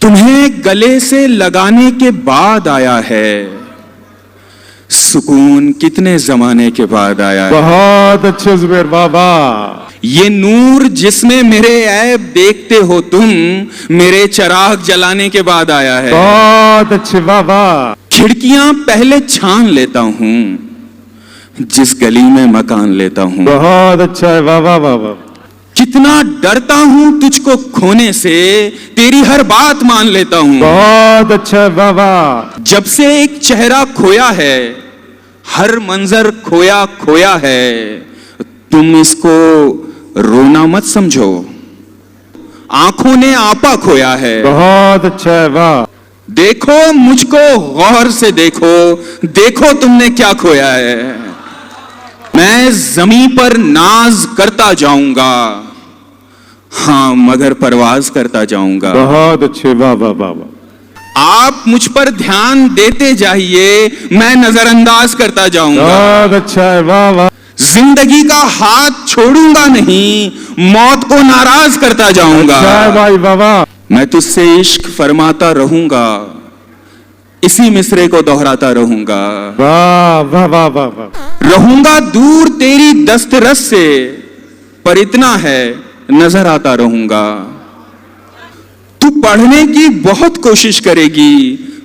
तुम्हें गले से लगाने के बाद आया है, सुकून कितने जमाने के बाद आया है। बहुत अच्छे जुबैर बाबा। ये नूर जिसमें मेरे ऐब देखते हो तुम, मेरे चिराग जलाने के बाद आया है। बहुत अच्छे बाबा। खिड़कियां पहले छान लेता हूं, जिस गली में मकान लेता हूं। बहुत अच्छा है बाबा बाबा। कितना डरता हूं तुझको खोने से, तेरी हर बात मान लेता हूं। बहुत अच्छा है बाबा। जब से एक चेहरा खोया है, हर मंजर खोया खोया है। तुम इसको रोना मत समझो, आंखों ने आपा खोया है। बहुत अच्छा है वाह। देखो मुझको गौर से देखो, देखो तुमने क्या खोया है। मैं जमीन पर नाज करता जाऊंगा, हाँ मगर परवाज करता जाऊंगा। बहुत अच्छे बाबा बाबा। आप मुझ पर ध्यान देते जाइए, मैं नजरअंदाज करता जाऊंगा। बहुत अच्छा है बाबा। जिंदगी का हाथ छोड़ूंगा नहीं, मौत को नाराज करता जाऊंगा। अच्छा है भाई बाबा। मैं तुझसे इश्क फरमाता रहूंगा, इसी मिसरे को दोहराता रहूंगा। वाह वाह वाह वाह वाह। रहूंगा दूर तेरी दस्तरस से, पर इतना है नजर आता रहूंगा। तू पढ़ने की बहुत कोशिश करेगी,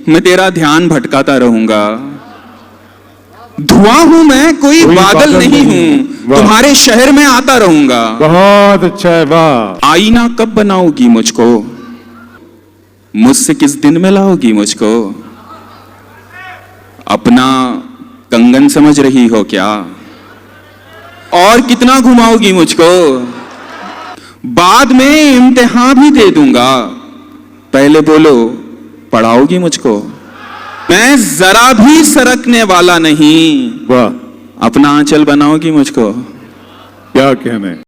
मैं तेरा ध्यान भटकाता रहूंगा। धुआं हूं मैं, कोई बादल नहीं हूं, तुम्हारे शहर में आता रहूंगा। बहुत अच्छा है वाह। आईना कब बनाओगी मुझको, मुझसे किस दिन मिलाओगी मुझको। अपना कंगन समझ रही हो क्या, और कितना घुमाओगी मुझको। बाद में इम्तिहान भी दे दूंगा, पहले बोलो पढ़ाओगी मुझको। मैं जरा भी सरकने वाला नहीं, वाह। अपना आंचल बनाओगी मुझको। क्या कहने।